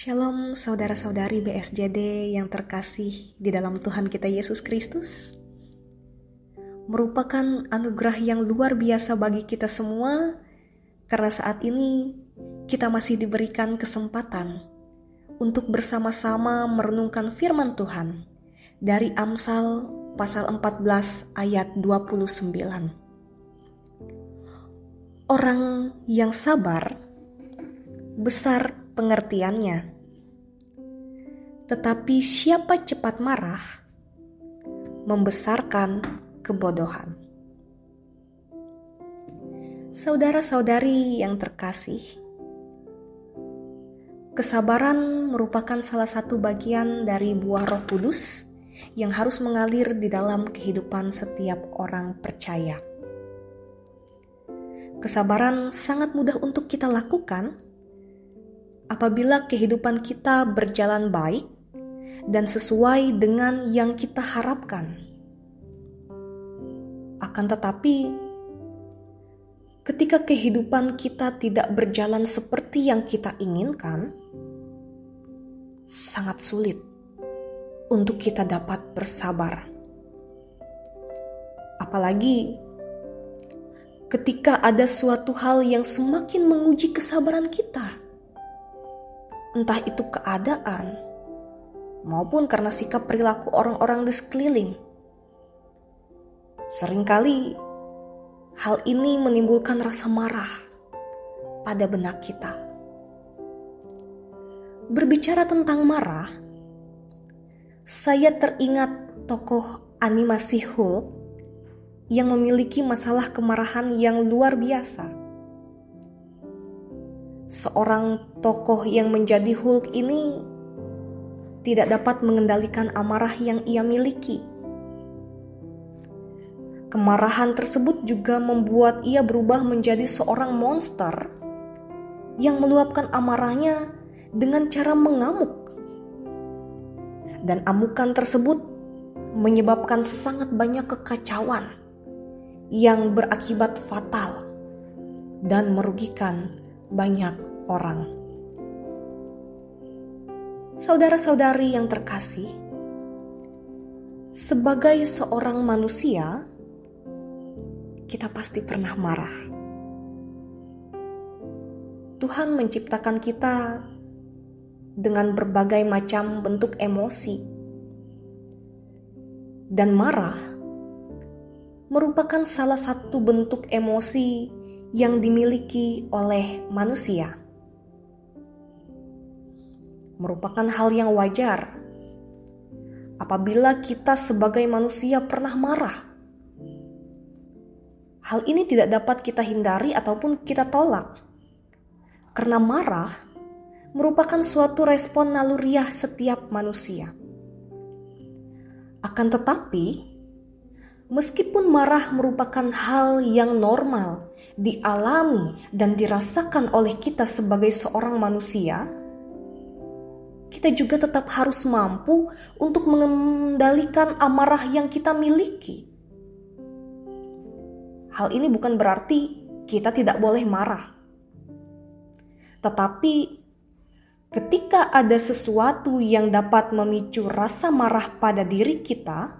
Shalom saudara-saudari BSJD yang terkasih di dalam Tuhan kita Yesus Kristus. Merupakan anugerah yang luar biasa bagi kita semua karena saat ini kita masih diberikan kesempatan untuk bersama-sama merenungkan firman Tuhan dari Amsal pasal 14 ayat 29. Orang yang sabar besar pengertiannya, tetapi siapa cepat marah membesarkan kebodohan. Saudara-saudari yang terkasih, kesabaran merupakan salah satu bagian dari buah Roh Kudus yang harus mengalir di dalam kehidupan setiap orang percaya. Kesabaran sangat mudah untuk kita lakukan apabila kehidupan kita berjalan baik dan sesuai dengan yang kita harapkan. Akan tetapi, ketika kehidupan kita tidak berjalan seperti yang kita inginkan, sangat sulit untuk kita dapat bersabar. Apalagi ketika ada suatu hal yang semakin menguji kesabaran kita. Entah itu keadaan, maupun karena sikap perilaku orang-orang di sekeliling. Seringkali, hal ini menimbulkan rasa marah pada benak kita. Berbicara tentang marah, saya teringat tokoh animasi Hulk yang memiliki masalah kemarahan yang luar biasa. Seorang tokoh yang menjadi Hulk ini tidak dapat mengendalikan amarah yang ia miliki. Kemarahan tersebut juga membuat ia berubah menjadi seorang monster yang meluapkan amarahnya dengan cara mengamuk. Dan amukan tersebut menyebabkan sangat banyak kekacauan yang berakibat fatal dan merugikan banyak orang. Saudara-saudari yang terkasih, sebagai seorang manusia, kita pasti pernah marah. Tuhan menciptakan kita dengan berbagai macam bentuk emosi. Dan marah merupakan salah satu bentuk emosi yang dimiliki oleh manusia. Merupakan hal yang wajar apabila kita sebagai manusia pernah marah. Hal ini tidak dapat kita hindari ataupun kita tolak. Karena marah merupakan suatu respon naluriah setiap manusia. Akan tetapi, meskipun marah merupakan hal yang normal, dialami dan dirasakan oleh kita sebagai seorang manusia, kita juga tetap harus mampu untuk mengendalikan amarah yang kita miliki. Hal ini bukan berarti kita tidak boleh marah. Tetapi ketika ada sesuatu yang dapat memicu rasa marah pada diri kita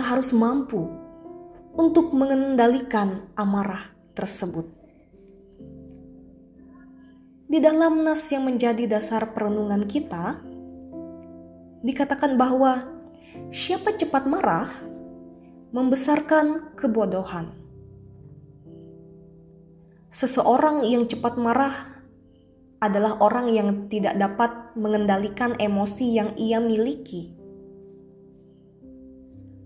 harus mampu untuk mengendalikan amarah tersebut. Di dalam nas yang menjadi dasar perenungan kita, dikatakan bahwa siapa cepat marah membesarkan kebodohan. Seseorang yang cepat marah adalah orang yang tidak dapat mengendalikan emosi yang ia miliki.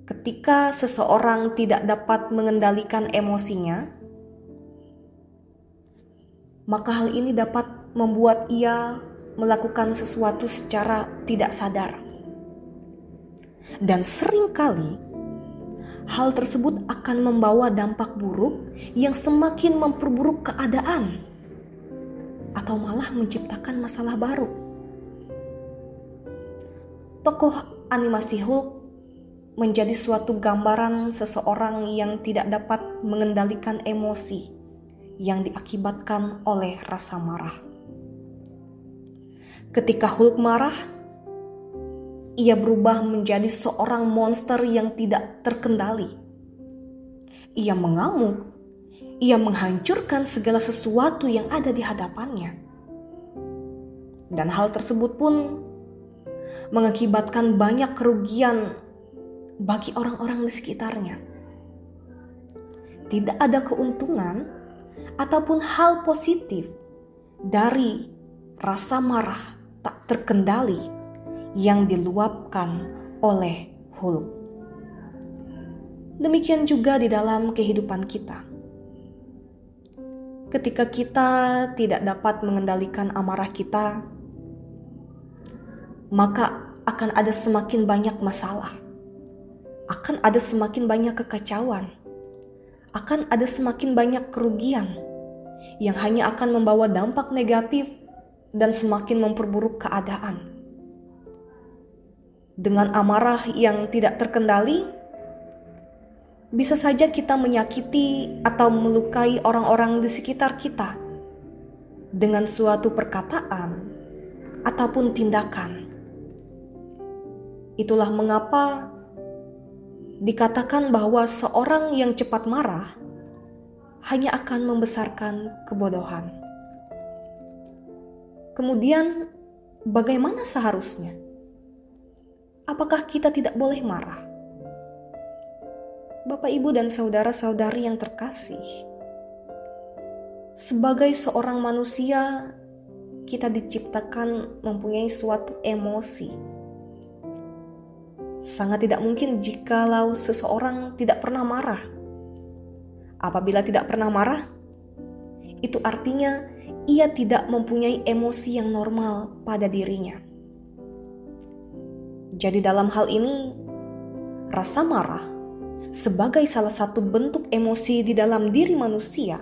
Ketika seseorang tidak dapat mengendalikan emosinya, maka hal ini dapat membuat ia melakukan sesuatu secara tidak sadar. Dan seringkali, hal tersebut akan membawa dampak buruk yang semakin memperburuk keadaan atau malah menciptakan masalah baru. Tokoh animasi Hulk menjadi suatu gambaran seseorang yang tidak dapat mengendalikan emosi yang diakibatkan oleh rasa marah. Ketika Hulk marah, ia berubah menjadi seorang monster yang tidak terkendali. Ia mengamuk, ia menghancurkan segala sesuatu yang ada di hadapannya. Dan hal tersebut pun mengakibatkan banyak kerugian bagi orang-orang di sekitarnya. Tidak ada keuntungan ataupun hal positif dari rasa marah tak terkendali yang diluapkan oleh Hulk. Demikian juga di dalam kehidupan kita. Ketika kita tidak dapat mengendalikan amarah kita, maka akan ada semakin banyak masalah. Akan ada semakin banyak kekacauan. Akan ada semakin banyak kerugian yang hanya akan membawa dampak negatif dan semakin memperburuk keadaan. Dengan amarah yang tidak terkendali, bisa saja kita menyakiti atau melukai orang-orang di sekitar kita dengan suatu perkataan ataupun tindakan. Itulah mengapa dikatakan bahwa seorang yang cepat marah hanya akan membesarkan kebodohan. Kemudian, bagaimana seharusnya? Apakah kita tidak boleh marah? Bapak, Ibu, dan saudara-saudari yang terkasih, sebagai seorang manusia, kita diciptakan mempunyai suatu emosi. Sangat tidak mungkin jikalau seseorang tidak pernah marah. Apabila tidak pernah marah, itu artinya ia tidak mempunyai emosi yang normal pada dirinya. Jadi dalam hal ini, rasa marah sebagai salah satu bentuk emosi di dalam diri manusia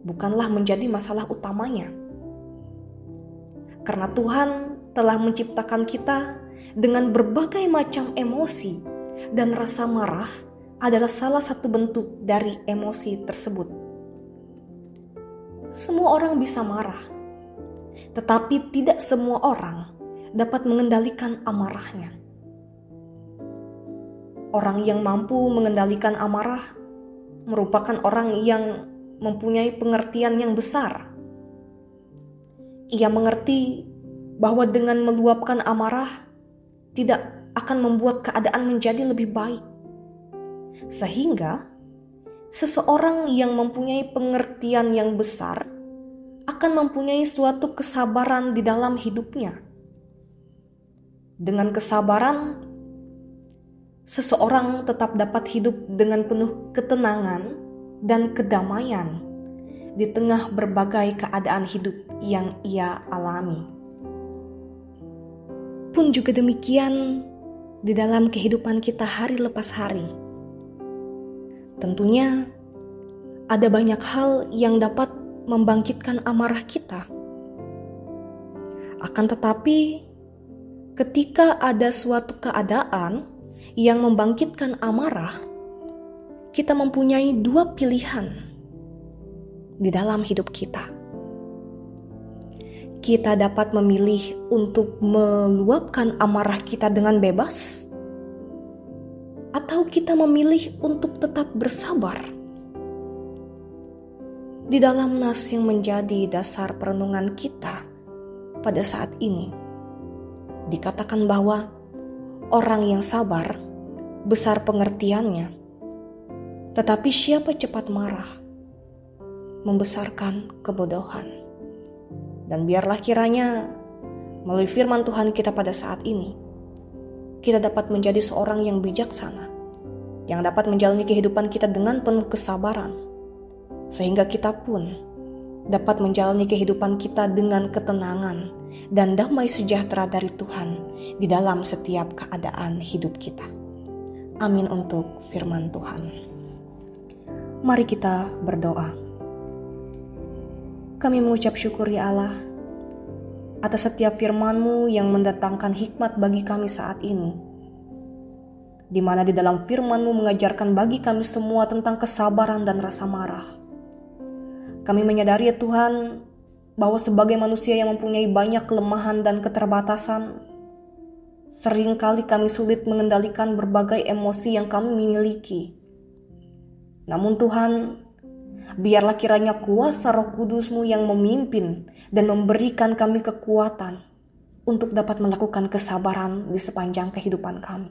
bukanlah menjadi masalah utamanya. Karena Tuhan telah menciptakan kita dengan berbagai macam emosi, dan rasa marah adalah salah satu bentuk dari emosi tersebut. Semua orang bisa marah, tetapi tidak semua orang dapat mengendalikan amarahnya. Orang yang mampu mengendalikan amarah merupakan orang yang mempunyai pengertian yang besar. Ia mengerti bahwa dengan meluapkan amarah tidak akan membuat keadaan menjadi lebih baik. Sehingga seseorang yang mempunyai pengertian yang besar akan mempunyai suatu kesabaran di dalam hidupnya. Dengan kesabaran, seseorang tetap dapat hidup dengan penuh ketenangan dan kedamaian di tengah berbagai keadaan hidup yang ia alami. Pun juga demikian di dalam kehidupan kita hari lepas hari. Tentunya ada banyak hal yang dapat membangkitkan amarah kita. Akan tetapi, ketika ada suatu keadaan yang membangkitkan amarah, kita mempunyai dua pilihan di dalam hidup kita. Kita dapat memilih untuk meluapkan amarah kita dengan bebas, atau kita memilih untuk tetap bersabar. Di dalam nas yang menjadi dasar perenungan kita pada saat ini, dikatakan bahwa orang yang sabar besar pengertiannya, tetapi siapa cepat marah membesarkan kebodohan. Dan biarlah kiranya melalui firman Tuhan kita pada saat ini, kita dapat menjadi seorang yang bijaksana, yang dapat menjalani kehidupan kita dengan penuh kesabaran, sehingga kita pun dapat menjalani kehidupan kita dengan ketenangan dan damai sejahtera dari Tuhan di dalam setiap keadaan hidup kita. Amin untuk firman Tuhan. Mari kita berdoa. Kami mengucap syukur ya Allah atas setiap firman-Mu yang mendatangkan hikmat bagi kami saat ini, di mana di dalam firman-Mu mengajarkan bagi kami semua tentang kesabaran dan rasa marah. Kami menyadari ya Tuhan, bahwa sebagai manusia yang mempunyai banyak kelemahan dan keterbatasan, seringkali kami sulit mengendalikan berbagai emosi yang kami miliki. Namun Tuhan, biarlah kiranya kuasa Roh Kudus-Mu yang memimpin dan memberikan kami kekuatan untuk dapat melakukan kesabaran di sepanjang kehidupan kami.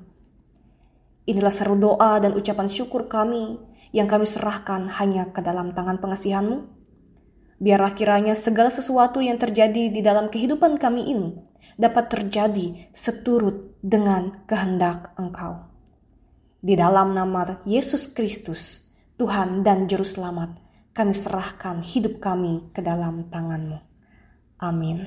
Inilah seru doa dan ucapan syukur kami yang kami serahkan hanya ke dalam tangan pengasihan-Mu. Biarlah kiranya segala sesuatu yang terjadi di dalam kehidupan kami ini dapat terjadi seturut dengan kehendak Engkau. Di dalam nama Yesus Kristus, Tuhan dan Juru Selamat, kami serahkan hidup kami ke dalam tangan-Mu. Amin.